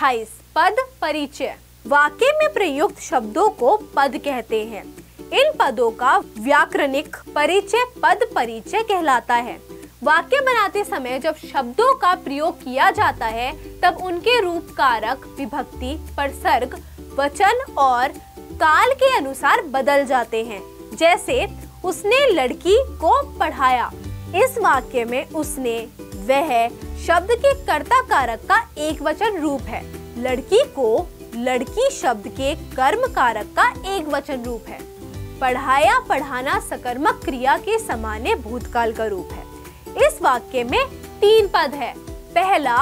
28 पद परिचय। वाक्य में प्रयुक्त शब्दों को पद कहते हैं। इन पदों का व्याकरणिक परिचय पद परिचय कहलाता है। वाक्य बनाते समय जब शब्दों का प्रयोग किया जाता है तब उनके रूप कारक, विभक्ति, प्रसर्ग, वचन और काल के अनुसार बदल जाते हैं। जैसे उसने लड़की को पढ़ाया। इस वाक्य में उसने, वह शब्द के कर्ता कारक का एक वचन रूप है। लड़की को लड़की शब्द के कर्म कारक का एक वचन रूप है। पढ़ाया, पढ़ाना सकर्मक क्रिया के सामान्य भूतकाल का रूप है। इस वाक्य में 3 पद है। पहला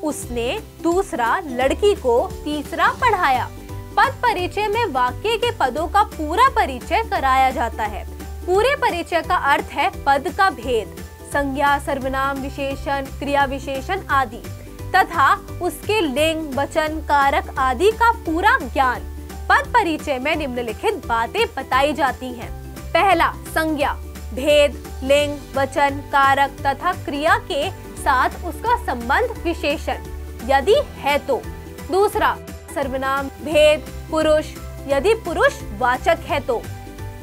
उसने, दूसरा लड़की को, तीसरा पढ़ाया। पद परिचय में वाक्य के पदों का पूरा परिचय कराया जाता है। पूरे परिचय का अर्थ है पद का भेद, संज्ञा, सर्वनाम, विशेषण, क्रिया विशेषण आदि तथा उसके लिंग, वचन, कारक आदि का पूरा ज्ञान। पद परिचय में निम्नलिखित बातें बताई जाती हैं। पहला, संज्ञा, भेद, लिंग, वचन, कारक तथा क्रिया के साथ उसका संबंध, विशेषण यदि है तो। दूसरा, सर्वनाम, भेद, पुरुष यदि पुरुष वाचक है तो।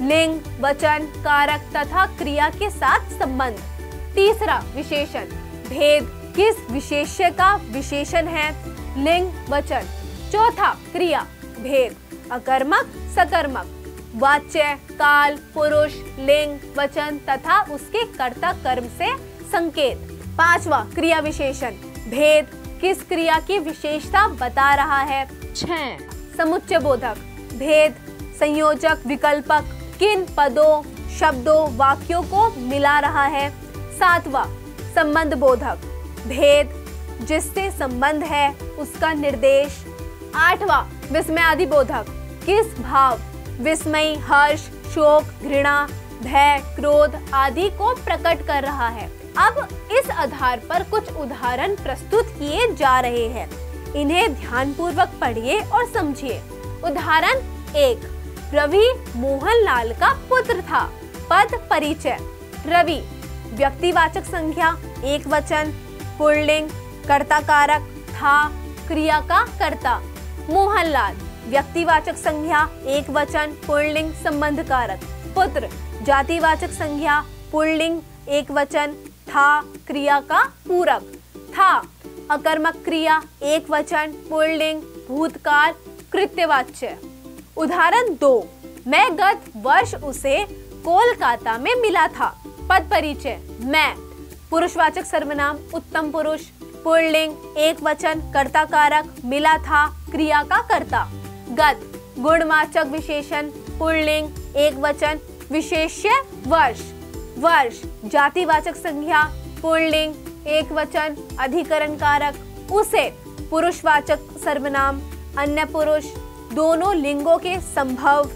लिंग, वचन, कारक तथा क्रिया के साथ संबंध। तीसरा, विशेषण, भेद, किस विशेष्य का विशेषण है, लिंग, वचन। चौथा, क्रिया, भेद, अकर्मक, सकर्मक, वाच्य, काल, पुरुष, लिंग, वचन तथा उसके कर्ता कर्म से संकेत। पांचवा, क्रिया विशेषण, भेद, किस क्रिया की विशेषता बता रहा है। 6, समुच्चय बोधक, भेद, संयोजक, विकल्पक, किन पदों, शब्दों, वाक्यों को मिला रहा है। 7वां, संबंध बोधक, भेद, जिससे संबंध है उसका निर्देश। 8वां, विस्मयादि बोधक, किस भाव, विस्मय, हर्ष, शोक, घृणा, भय, क्रोध आदि को प्रकट कर रहा है। अब इस आधार पर कुछ उदाहरण प्रस्तुत किए जा रहे हैं। इन्हें ध्यानपूर्वक पढ़िए और समझिए। उदाहरण 1, रवि मोहनलाल का पुत्र था। पद परिचय। रवि व्यक्तिवाचक संज्ञा, एक वचन, पुल्लिंग, कर्ता कारक, था, क्रिया का कर्ता। मोहनलाल व्यक्तिवाचक संज्ञा, एक वचन, पुल्लिंग, संबंध कारक। पुत्र जातिवाचक संज्ञा, पुल्लिंग, एक वचन, था, क्रिया का पूरक। था अकर्मक क्रिया, एक वचन, पुल्लिंग, भूतकाल, कृत्यवाच्य। उदाहरण 2, मैं गत वर्ष उसे कोलकाता में मिला था। पद परिचय। मैं पुरुषवाचक सर्वनाम, उत्तम पुरुष, पुल्लिंग, एक वचन, कर्ता कारक, मिला था, क्रिया का कर्ता। गत गुणवाचक विशेषण, पुल्लिंग, एक वचन, विशेष्य, वर्ष। वर्ष जातिवाचक संज्ञा, पुल्लिंग, एक वचन, अधिकरण कारक। उसे पुरुषवाचक सर्वनाम, अन्य पुरुष, दोनों लिंगों के संभव,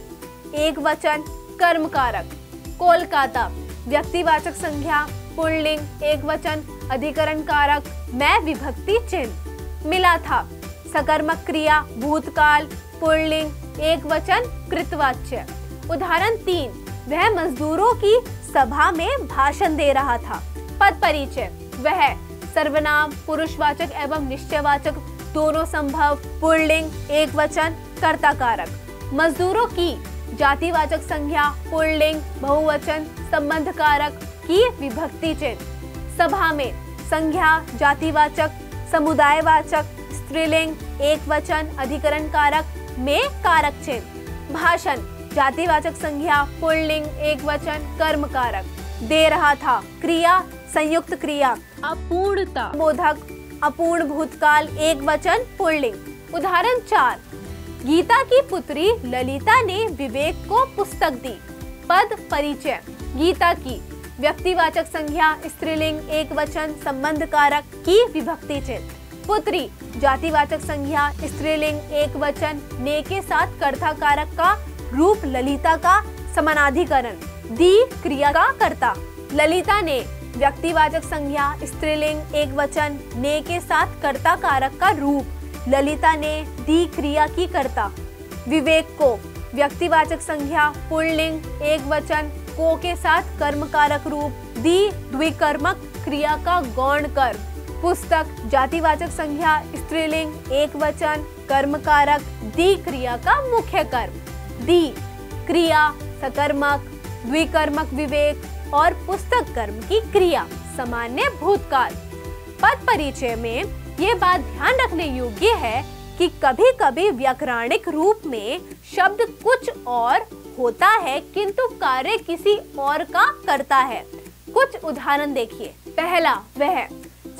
एक वचन, कर्म कारक। कोलकाता व्यक्तिवाचक संज्ञा, पुल्लिंग, एक वचन, अधिकरण कारक, मैं विभक्ति चिन्ह। मिला था सकर्मक क्रिया, भूतकाल, पुल्लिंग, एक वचन, कृतवाच्य। उदाहरण 3, वह मजदूरों की सभा में भाषण दे रहा था। पद परिचय। वह सर्वनाम, पुरुषवाचक एवं निश्चयवाचक, दोनों संभव, पुल्लिंग, एक वचन, कर्ता कारक। मजदूरों की जातिवाचक संज्ञा, पुल्लिंग, बहुवचन, संबंध कारक, की विभक्ति चिन्ह। सभा में संज्ञा, जातिवाचक, समुदायवाचक, स्त्रीलिंग, एक वचन, अधिकरण कारक, में कारक चिन्ह। भाषण जातिवाचक संज्ञा, पुल्लिंग, एक वचन, कर्म कारक। दे रहा था क्रिया, संयुक्त क्रिया। अपूर्णता बोधक, अपूर्ण भूतकाल, एक वचन, पुल्लिंग। उदाहरण 4, गीता की पुत्री ललिता ने विवेक को पुस्तक दी। पद परिचय। गीता की व्यक्तिवाचक संज्ञा, स्त्रीलिंग, एक वचन, संबंध कारक, की विभक्ति चिन्ह। पुत्री जातिवाचक संज्ञा, स्त्रीलिंग, एक वचन, ने के साथ कर्ता कारक का रूप, ललिता का समानाधिकरण। दी क्रिया का कर्ता। ललिता ने व्यक्तिवाचक संज्ञा, स्त्रीलिंग, एक वचन, ने के साथ कर्ता कारक का रूप, ललिता ने, दी क्रिया की कर्ता। विवेक को व्यक्तिवाचक संज्ञा, पुल्लिंग, एक वचन, को के साथ कर्म कारक रूप, दी द्विकर्मक क्रिया का गौण कर्म। पुस्तक जातिवाचक संज्ञा, स्त्रीलिंग, एक वचन, कर्म कारक, दी क्रिया का मुख्य कर्म, दी क्रिया, सकर्मक, द्विकर्मक विवेक और पुस्तक कर्म की क्रिया, सामान्य भूतकाल। पद परिचय में ये बात ध्यान रखने योग्य है कि कभी कभी व्याकरणिक रूप में शब्द कुछ और होता है किंतु कार्य किसी और का करता है। कुछ उदाहरण देखिए। पहला, वह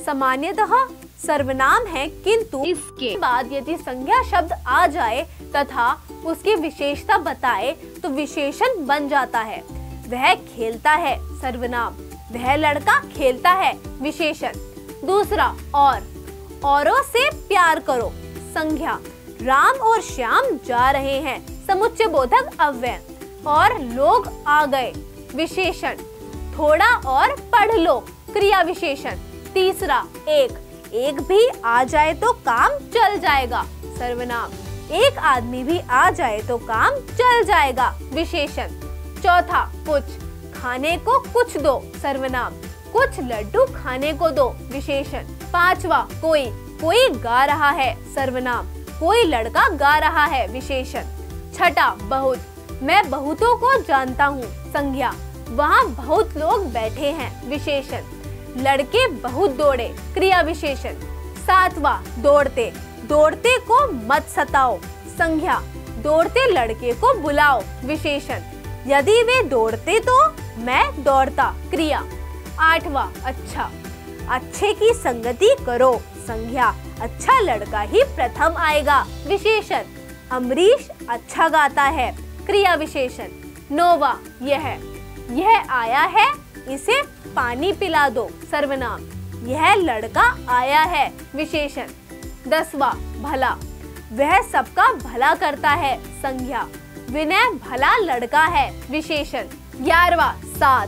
सामान्यतः सर्वनाम है किंतु इसके बाद यदि संज्ञा शब्द आ जाए तथा उसकी विशेषता बताए तो विशेषण बन जाता है। वह खेलता है, सर्वनाम। वह लड़का खेलता है, विशेषण। दूसरा, औरों से प्यार करो, संज्ञा। राम और श्याम जा रहे हैं, समुच्चय बोधक अव्यय। और लोग आ गए, विशेषण। थोड़ा और पढ़ लो, क्रिया विशेषण। तीसरा, एक भी आ जाए तो काम चल जाएगा, सर्वनाम। एक आदमी भी आ जाए तो काम चल जाएगा, विशेषण। चौथा, कुछ खाने को कुछ दो, सर्वनाम। कुछ लड्डू खाने को दो, विशेषण। पांचवा, कोई गा रहा है, सर्वनाम। कोई लड़का गा रहा है, विशेषण। छठा, बहुत। मैं बहुतों को जानता हूँ, संज्ञा। वहाँ बहुत लोग बैठे हैं, विशेषण। लड़के बहुत दौड़े, क्रिया विशेषण। सातवां, दौड़ते को मत सताओ, संज्ञा। दौड़ते लड़के को बुलाओ, विशेषण। यदि वे दौड़ते तो मैं दौड़ता, क्रिया। आठवां, अच्छा। अच्छे की संगति करो, संज्ञा। अच्छा लड़का ही प्रथम आएगा, विशेषण। अमरीश अच्छा गाता है, क्रिया विशेषण। नौवां, यह आया है, इसे पानी पिला दो, सर्वनाम। यह लड़का आया है, विशेषण। 10वां, भला। वह सबका भला करता है, संज्ञा। विनय भला लड़का है, विशेषण। 11वां, साथ।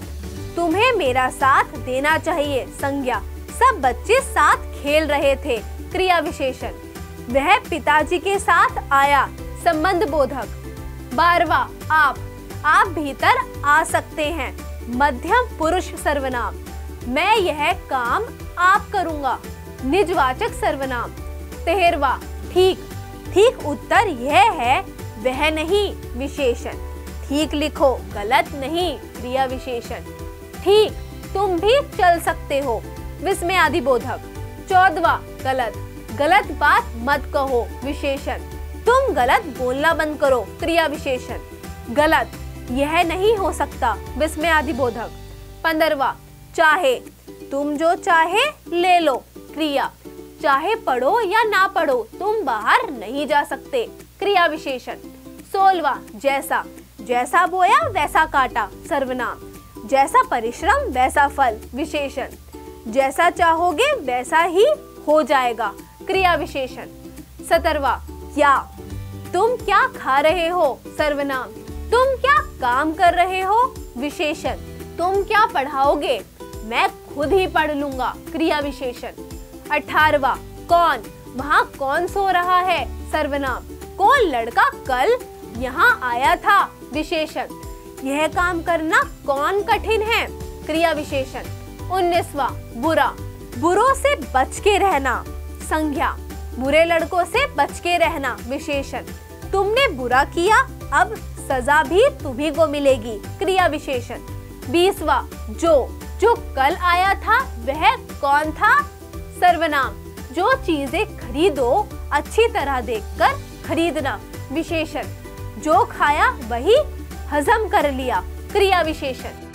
तुम्हें मेरा साथ देना चाहिए, संज्ञा। सब बच्चे साथ खेल रहे थे, क्रिया विशेषण। वह पिताजी के साथ आया, संबंध बोधक। 12वां, आप भीतर आ सकते हैं, मध्यम पुरुष सर्वनाम। मैं यह काम आप करूंगा, निजवाचक सर्वनाम। 13वां, ठीक उत्तर यह है, वह नहीं, विशेषण। ठीक लिखो, गलत नहीं, क्रिया विशेषण। ठीक, तुम भी चल सकते हो, विस्मयादि बोधक। 14वां, गलत बात मत कहो, विशेषण। तुम गलत बोलना बंद करो, क्रिया विशेषण। गलत, यह नहीं हो सकता, विस्मयादि बोधक। 15वां, चाहे। तुम जो चाहे ले लो, क्रिया। चाहे पढ़ो या ना पढ़ो, तुम बाहर नहीं जा सकते, क्रिया विशेषण। 16वां, जैसा बोया वैसा काटा, सर्वनाम। जैसा परिश्रम वैसा फल, विशेषण। जैसा चाहोगे वैसा ही हो जाएगा, क्रिया विशेषण। 17वां, क्या। तुम क्या खा रहे हो, सर्वनाम। तुम क्या काम कर रहे हो, विशेषण। तुम क्या पढ़ाओगे, मैं खुद ही पढ़ लूंगा, क्रिया विशेषण। 18वां, कौन। वहाँ कौन सो रहा है, सर्वनाम। कौन लड़का कल यहाँ आया था, विशेषण। यह काम करना कौन कठिन है, क्रिया विशेषण। 19वां, बुरा। बुरों से बच के रहना, संज्ञा। बुरे लड़कों से बच के रहना, विशेषण। तुमने बुरा किया, अब सजा भी तुम्ही को मिलेगी, क्रिया विशेषण। 20वां, जो कल आया था वह कौन था, सर्वनाम। जो चीजें खरीदो अच्छी तरह देखकर खरीदना, विशेषण। जो खाया वही हजम कर लिया, क्रिया विशेषण।